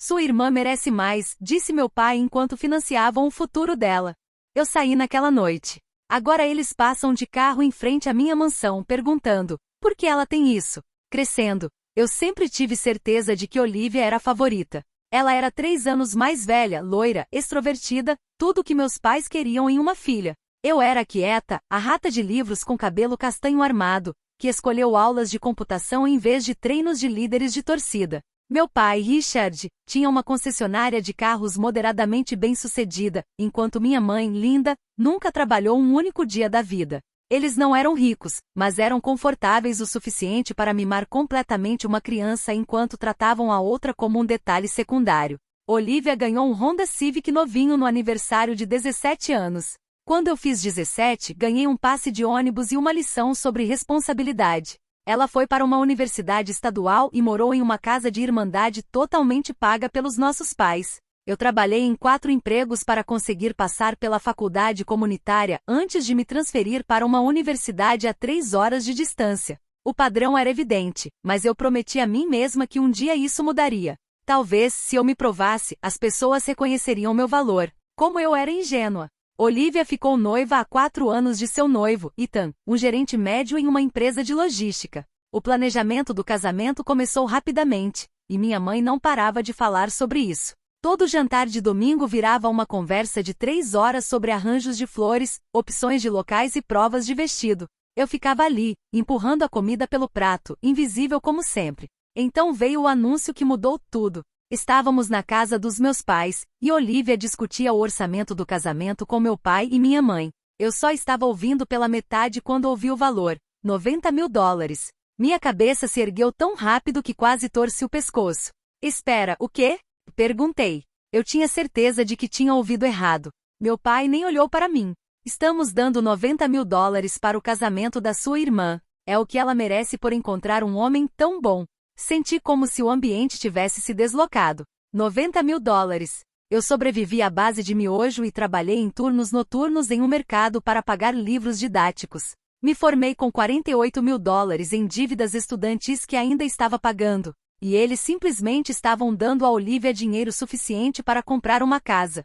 Sua irmã merece mais, disse meu pai enquanto financiavam o futuro dela. Eu saí naquela noite. Agora eles passam de carro em frente à minha mansão, perguntando: por que ela tem isso? Crescendo, eu sempre tive certeza de que Olivia era a favorita. Ela era 3 anos mais velha, loira, extrovertida, tudo o que meus pais queriam em uma filha. Eu era a quieta, a rata de livros com cabelo castanho armado, que escolheu aulas de computação em vez de treinos de líderes de torcida. Meu pai, Richard, tinha uma concessionária de carros moderadamente bem-sucedida, enquanto minha mãe, Linda, nunca trabalhou um único dia da vida. Eles não eram ricos, mas eram confortáveis o suficiente para mimar completamente uma criança enquanto tratavam a outra como um detalhe secundário. Olivia ganhou um Honda Civic novinho no aniversário de 17 anos. Quando eu fiz 17, ganhei um passe de ônibus e uma lição sobre responsabilidade. Ela foi para uma universidade estadual e morou em uma casa de irmandade totalmente paga pelos nossos pais. Eu trabalhei em 4 empregos para conseguir passar pela faculdade comunitária antes de me transferir para uma universidade a 3 horas de distância. O padrão era evidente, mas eu prometi a mim mesma que um dia isso mudaria. Talvez, se eu me provasse, as pessoas reconheceriam meu valor. Como eu era ingênua. Olivia ficou noiva há 4 anos de seu noivo, Ethan, um gerente médio em uma empresa de logística. O planejamento do casamento começou rapidamente, e minha mãe não parava de falar sobre isso. Todo jantar de domingo virava uma conversa de 3 horas sobre arranjos de flores, opções de locais e provas de vestido. Eu ficava ali, empurrando a comida pelo prato, invisível como sempre. Então veio o anúncio que mudou tudo. Estávamos na casa dos meus pais, e Olivia discutia o orçamento do casamento com meu pai e minha mãe. Eu só estava ouvindo pela metade quando ouvi o valor, $90.000. Minha cabeça se ergueu tão rápido que quase torci o pescoço. Espera, o quê? Perguntei. Eu tinha certeza de que tinha ouvido errado. Meu pai nem olhou para mim. Estamos dando $90.000 para o casamento da sua irmã. É o que ela merece por encontrar um homem tão bom. Senti como se o ambiente tivesse se deslocado. $90.000. Eu sobrevivi à base de miojo e trabalhei em turnos noturnos em um mercado para pagar livros didáticos. Me formei com $48.000 em dívidas estudantis que ainda estava pagando. E eles simplesmente estavam dando a Olivia dinheiro suficiente para comprar uma casa.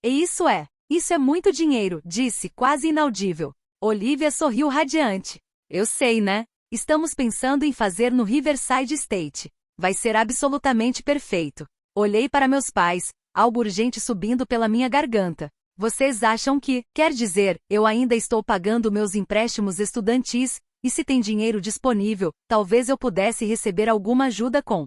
E isso é muito dinheiro, disse, quase inaudível. Olivia sorriu radiante. Eu sei, né? Estamos pensando em fazer no Riverside State. Vai ser absolutamente perfeito. Olhei para meus pais, algo urgente subindo pela minha garganta. Vocês acham que, quer dizer, eu ainda estou pagando meus empréstimos estudantis, e se tem dinheiro disponível, talvez eu pudesse receber alguma ajuda com...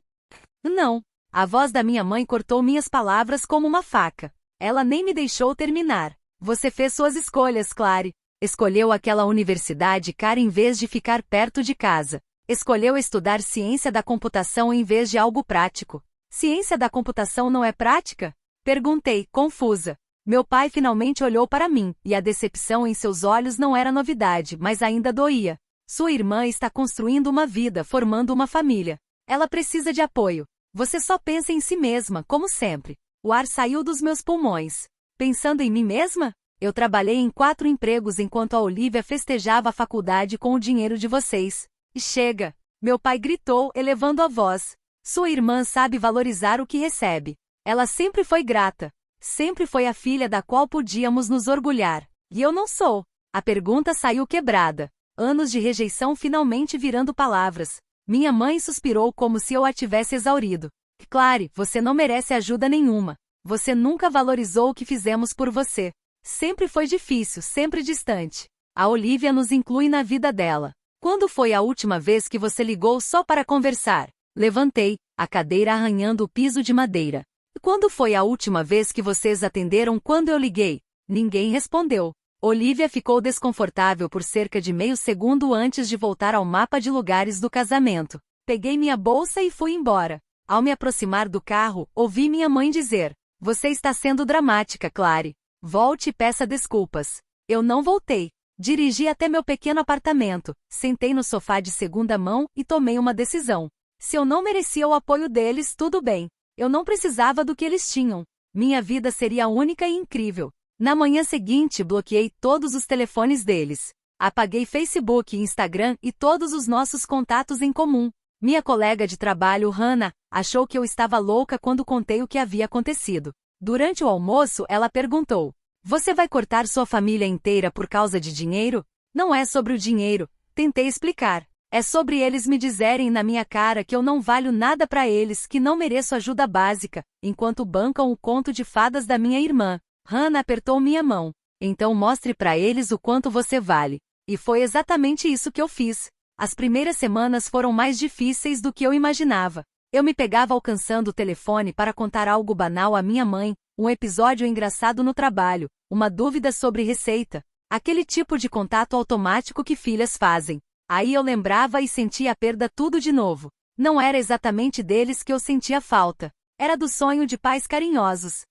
Não. A voz da minha mãe cortou minhas palavras como uma faca. Ela nem me deixou terminar. Você fez suas escolhas, Clary. Escolheu aquela universidade cara em vez de ficar perto de casa. Escolheu estudar ciência da computação em vez de algo prático. Ciência da computação não é prática? Perguntei, confusa. Meu pai finalmente olhou para mim, e a decepção em seus olhos não era novidade, mas ainda doía. Sua irmã está construindo uma vida, formando uma família. Ela precisa de apoio. Você só pensa em si mesma, como sempre. O ar saiu dos meus pulmões. Pensando em mim mesma? Eu trabalhei em 4 empregos enquanto a Olivia festejava a faculdade com o dinheiro de vocês. E chega! Meu pai gritou, elevando a voz. Sua irmã sabe valorizar o que recebe. Ela sempre foi grata. Sempre foi a filha da qual podíamos nos orgulhar. E eu não sou. A pergunta saiu quebrada. Anos de rejeição finalmente virando palavras. Minha mãe suspirou como se eu a tivesse exaurido. Clary, você não merece ajuda nenhuma. Você nunca valorizou o que fizemos por você. Sempre foi difícil, sempre distante. A Olivia nos inclui na vida dela. Quando foi a última vez que você ligou só para conversar? Levantei, a cadeira arranhando o piso de madeira. Quando foi a última vez que vocês atenderam quando eu liguei? Ninguém respondeu. Olivia ficou desconfortável por cerca de meio segundo antes de voltar ao mapa de lugares do casamento. Peguei minha bolsa e fui embora. Ao me aproximar do carro, ouvi minha mãe dizer: Você está sendo dramática, Clary. Volte e peça desculpas. Eu não voltei. Dirigi até meu pequeno apartamento, sentei no sofá de segunda mão e tomei uma decisão. Se eu não merecia o apoio deles, tudo bem. Eu não precisava do que eles tinham. Minha vida seria única e incrível. Na manhã seguinte, bloqueei todos os telefones deles. Apaguei Facebook e Instagram e todos os nossos contatos em comum. Minha colega de trabalho, Hannah, achou que eu estava louca quando contei o que havia acontecido. Durante o almoço, ela perguntou: "Você vai cortar sua família inteira por causa de dinheiro?" "Não é sobre o dinheiro", tentei explicar. "É sobre eles me dizerem na minha cara que eu não valho nada para eles, que não mereço ajuda básica, enquanto bancam o conto de fadas da minha irmã." Hannah apertou minha mão. "Então mostre para eles o quanto você vale." E foi exatamente isso que eu fiz. As primeiras semanas foram mais difíceis do que eu imaginava. Eu me pegava alcançando o telefone para contar algo banal à minha mãe, um episódio engraçado no trabalho, uma dúvida sobre receita. Aquele tipo de contato automático que filhas fazem. Aí eu lembrava e sentia a perda tudo de novo. Não era exatamente deles que eu sentia falta. Era do sonho de pais carinhosos.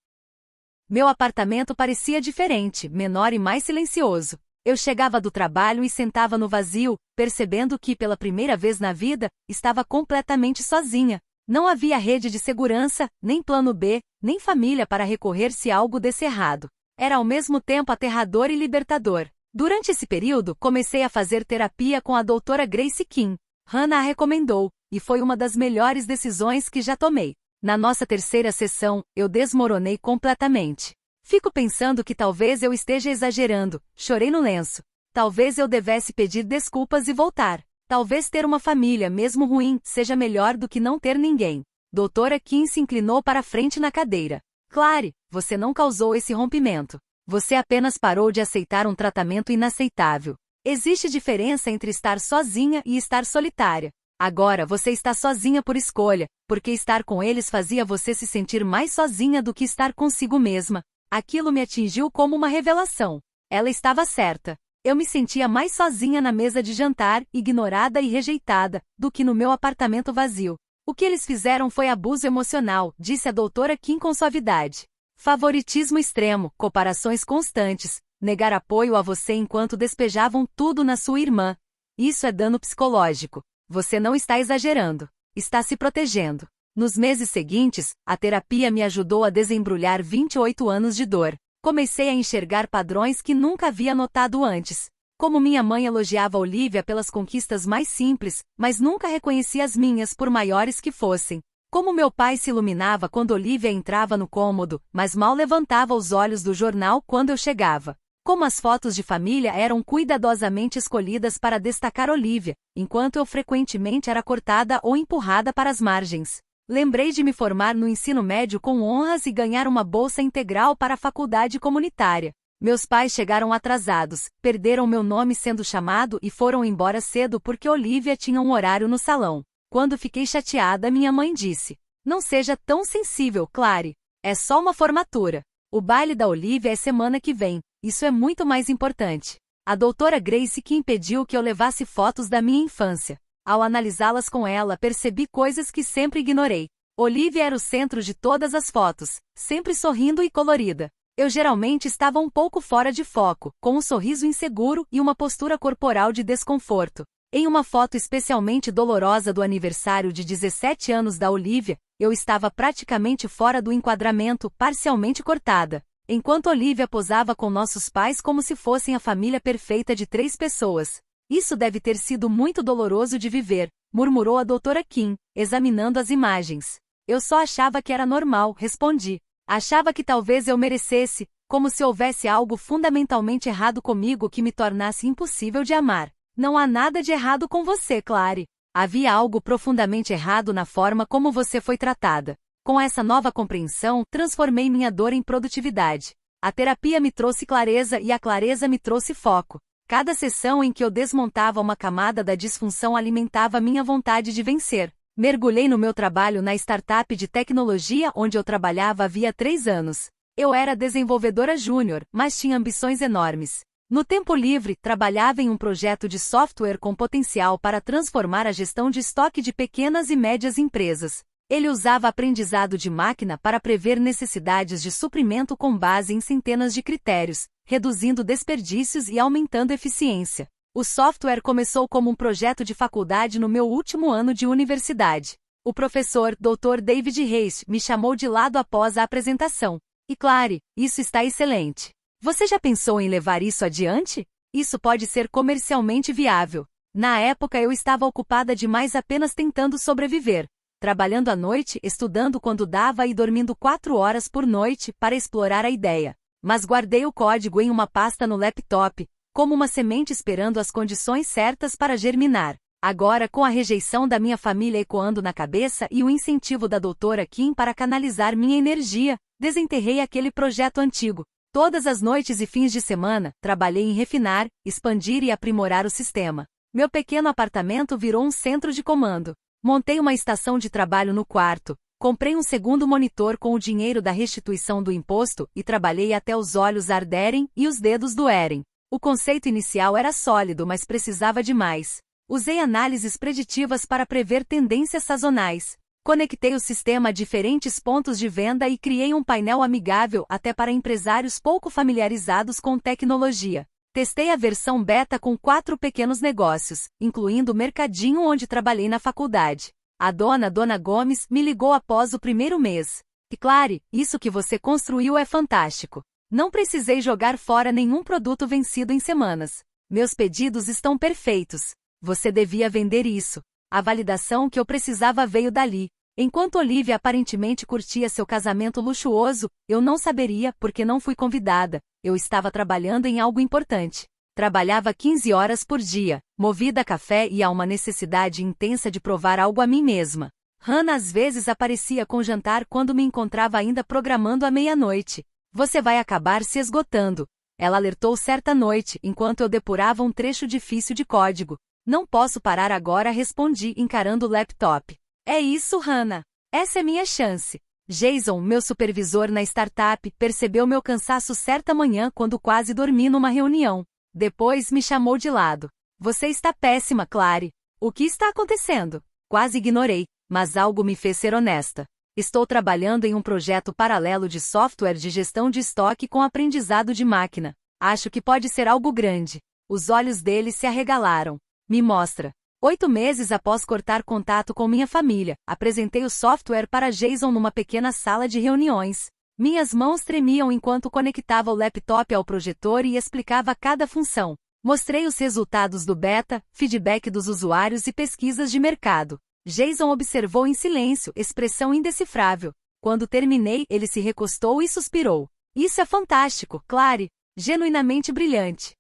Meu apartamento parecia diferente, menor e mais silencioso. Eu chegava do trabalho e sentava no vazio, percebendo que, pela primeira vez na vida, estava completamente sozinha. Não havia rede de segurança, nem plano B, nem família para recorrer se algo desse errado. Era ao mesmo tempo aterrador e libertador. Durante esse período, comecei a fazer terapia com a doutora Grace Kim. Hannah a recomendou, e foi uma das melhores decisões que já tomei. Na nossa terceira sessão, eu desmoronei completamente. Fico pensando que talvez eu esteja exagerando, chorei no lenço. Talvez eu devesse pedir desculpas e voltar. Talvez ter uma família, mesmo ruim, seja melhor do que não ter ninguém. Doutora Kim se inclinou para a frente na cadeira. Clary, você não causou esse rompimento. Você apenas parou de aceitar um tratamento inaceitável. Existe diferença entre estar sozinha e estar solitária. Agora você está sozinha por escolha, porque estar com eles fazia você se sentir mais sozinha do que estar consigo mesma. Aquilo me atingiu como uma revelação. Ela estava certa. Eu me sentia mais sozinha na mesa de jantar, ignorada e rejeitada, do que no meu apartamento vazio. O que eles fizeram foi abuso emocional, disse a doutora Kim com suavidade. Favoritismo extremo, comparações constantes, negar apoio a você enquanto despejavam tudo na sua irmã. Isso é dano psicológico. Você não está exagerando. Está se protegendo. Nos meses seguintes, a terapia me ajudou a desembrulhar 28 anos de dor. Comecei a enxergar padrões que nunca havia notado antes. Como minha mãe elogiava Olivia pelas conquistas mais simples, mas nunca reconhecia as minhas por maiores que fossem. Como meu pai se iluminava quando Olivia entrava no cômodo, mas mal levantava os olhos do jornal quando eu chegava. Como as fotos de família eram cuidadosamente escolhidas para destacar Olivia, enquanto eu frequentemente era cortada ou empurrada para as margens. Lembrei de me formar no ensino médio com honras e ganhar uma bolsa integral para a faculdade comunitária. Meus pais chegaram atrasados, perderam meu nome sendo chamado e foram embora cedo porque Olivia tinha um horário no salão. Quando fiquei chateada, minha mãe disse: "Não seja tão sensível, Clary. É só uma formatura. O baile da Olivia é semana que vem. Isso é muito mais importante." A doutora Grace que impediu que eu levasse fotos da minha infância. Ao analisá-las com ela, percebi coisas que sempre ignorei. Olivia era o centro de todas as fotos, sempre sorrindo e colorida. Eu geralmente estava um pouco fora de foco, com um sorriso inseguro e uma postura corporal de desconforto. Em uma foto especialmente dolorosa do aniversário de 17 anos da Olivia, eu estava praticamente fora do enquadramento, parcialmente cortada. Enquanto Olivia posava com nossos pais como se fossem a família perfeita de 3 pessoas. "Isso deve ter sido muito doloroso de viver", murmurou a doutora Kim, examinando as imagens. "Eu só achava que era normal", respondi. "Achava que talvez eu merecesse, como se houvesse algo fundamentalmente errado comigo que me tornasse impossível de amar." "Não há nada de errado com você, Clary. Havia algo profundamente errado na forma como você foi tratada." Com essa nova compreensão, transformei minha dor em produtividade. A terapia me trouxe clareza e a clareza me trouxe foco. Cada sessão em que eu desmontava uma camada da disfunção alimentava minha vontade de vencer. Mergulhei no meu trabalho na startup de tecnologia onde eu trabalhava havia 3 anos. Eu era desenvolvedora júnior, mas tinha ambições enormes. No tempo livre, trabalhava em um projeto de software com potencial para transformar a gestão de estoque de pequenas e médias empresas. Ele usava aprendizado de máquina para prever necessidades de suprimento com base em centenas de critérios, reduzindo desperdícios e aumentando eficiência. O software começou como um projeto de faculdade no meu último ano de universidade. O professor, Dr. David Reis, me chamou de lado após a apresentação. "E Clary, isso está excelente. Você já pensou em levar isso adiante? Isso pode ser comercialmente viável." Na época eu estava ocupada demais apenas tentando sobreviver. Trabalhando à noite, estudando quando dava e dormindo 4 horas por noite para explorar a ideia. Mas guardei o código em uma pasta no laptop, como uma semente esperando as condições certas para germinar. Agora, com a rejeição da minha família ecoando na cabeça e o incentivo da doutora Kim para canalizar minha energia, desenterrei aquele projeto antigo. Todas as noites e fins de semana, trabalhei em refinar, expandir e aprimorar o sistema. Meu pequeno apartamento virou um centro de comando. Montei uma estação de trabalho no quarto, comprei um segundo monitor com o dinheiro da restituição do imposto e trabalhei até os olhos arderem e os dedos doerem. O conceito inicial era sólido, mas precisava de mais. Usei análises preditivas para prever tendências sazonais. Conectei o sistema a diferentes pontos de venda e criei um painel amigável até para empresários pouco familiarizados com tecnologia. Testei a versão beta com 4 pequenos negócios, incluindo o mercadinho onde trabalhei na faculdade. A Dona Gomes me ligou após o primeiro mês. E claro, isso que você construiu é fantástico. Não precisei jogar fora nenhum produto vencido em semanas. Meus pedidos estão perfeitos. Você devia vender isso. A validação que eu precisava veio dali. Enquanto Olivia aparentemente curtia seu casamento luxuoso, eu não saberia porque não fui convidada. Eu estava trabalhando em algo importante. Trabalhava 15 horas por dia, movida a café e a uma necessidade intensa de provar algo a mim mesma. Hannah às vezes aparecia com jantar quando me encontrava ainda programando à meia-noite. Você vai acabar se esgotando. Ela alertou certa noite, enquanto eu depurava um trecho difícil de código. Não posso parar agora, respondi, encarando o laptop. É isso, Hannah. Essa é minha chance. Jason, meu supervisor na startup, percebeu meu cansaço certa manhã quando quase dormi numa reunião. Depois me chamou de lado. Você está péssima, Clary. O que está acontecendo? Quase ignorei, mas algo me fez ser honesta. Estou trabalhando em um projeto paralelo de software de gestão de estoque com aprendizado de máquina. Acho que pode ser algo grande. Os olhos dele se arregalaram. Me mostra. 8 meses após cortar contato com minha família, apresentei o software para Jason numa pequena sala de reuniões. Minhas mãos tremiam enquanto conectava o laptop ao projetor e explicava cada função. Mostrei os resultados do beta, feedback dos usuários e pesquisas de mercado. Jason observou em silêncio, expressão indecifrável. Quando terminei, ele se recostou e suspirou. Isso é fantástico, Clary. Genuinamente brilhante.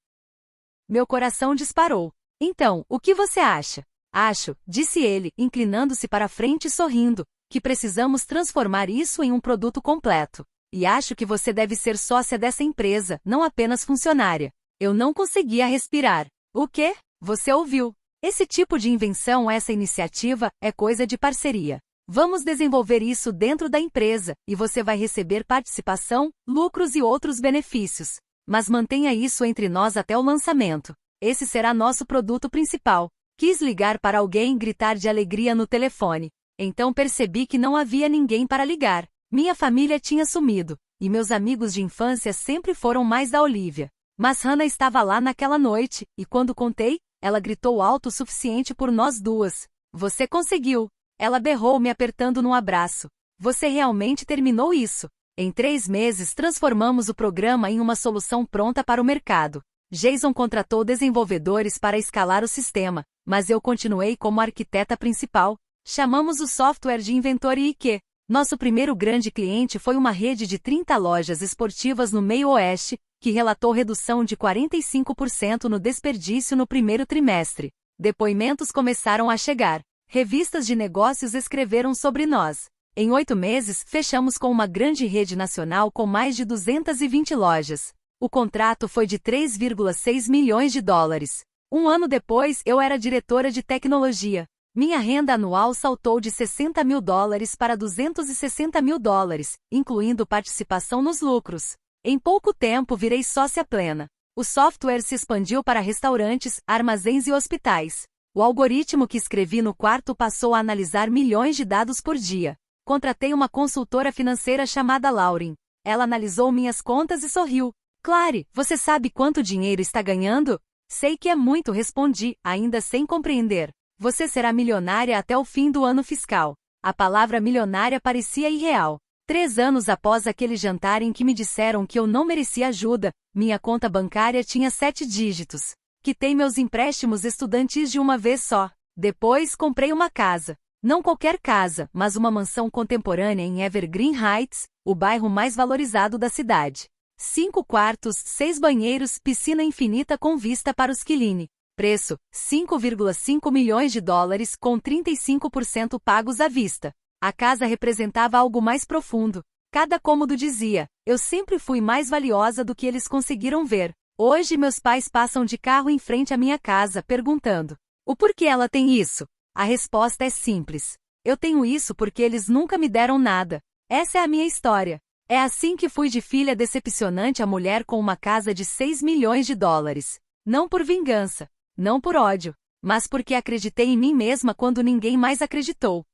Meu coração disparou. Então, o que você acha? Acho, disse ele, inclinando-se para frente e sorrindo, que precisamos transformar isso em um produto completo. E acho que você deve ser sócia dessa empresa, não apenas funcionária. Eu não conseguia respirar. O quê? Você ouviu? Esse tipo de invenção, essa iniciativa, é coisa de parceria. Vamos desenvolver isso dentro da empresa, e você vai receber participação, lucros e outros benefícios. Mas mantenha isso entre nós até o lançamento. Esse será nosso produto principal. Quis ligar para alguém e gritar de alegria no telefone. Então percebi que não havia ninguém para ligar. Minha família tinha sumido, e meus amigos de infância sempre foram mais da Olivia. Mas Hannah estava lá naquela noite, e quando contei, ela gritou alto o suficiente por nós duas. Você conseguiu! Ela berrou me apertando num abraço. Você realmente terminou isso. Em 3 meses transformamos o programa em uma solução pronta para o mercado. Jason contratou desenvolvedores para escalar o sistema, mas eu continuei como arquiteta principal. Chamamos o software de Inventory IQ. Nosso primeiro grande cliente foi uma rede de 30 lojas esportivas no meio oeste, que relatou redução de 45% no desperdício no primeiro trimestre. Depoimentos começaram a chegar. Revistas de negócios escreveram sobre nós. Em 8 meses, fechamos com uma grande rede nacional com mais de 220 lojas. O contrato foi de 3,6 milhões de dólares. Um ano depois, eu era diretora de tecnologia. Minha renda anual saltou de 60 mil dólares para 260 mil dólares, incluindo participação nos lucros. Em pouco tempo virei sócia plena. O software se expandiu para restaurantes, armazéns e hospitais. O algoritmo que escrevi no quarto passou a analisar milhões de dados por dia. Contratei uma consultora financeira chamada Lauren. Ela analisou minhas contas e sorriu. Clary, você sabe quanto dinheiro está ganhando? Sei que é muito, respondi, ainda sem compreender. Você será milionária até o fim do ano fiscal. A palavra milionária parecia irreal. 3 anos após aquele jantar em que me disseram que eu não merecia ajuda, minha conta bancária tinha 7 dígitos. Quitei meus empréstimos estudantis de uma vez só. Depois comprei uma casa. Não qualquer casa, mas uma mansão contemporânea em Evergreen Heights, o bairro mais valorizado da cidade. 5 quartos, 6 banheiros, piscina infinita com vista para os Killine. Preço: 5,5 milhões de dólares com 35% pagos à vista. A casa representava algo mais profundo. Cada cômodo dizia: eu sempre fui mais valiosa do que eles conseguiram ver. Hoje meus pais passam de carro em frente à minha casa perguntando: o porquê ela tem isso? A resposta é simples. Eu tenho isso porque eles nunca me deram nada. Essa é a minha história. É assim que fui de filha decepcionante a mulher com uma casa de 6 milhões de dólares. Não por vingança. Não por ódio, mas porque acreditei em mim mesma quando ninguém mais acreditou.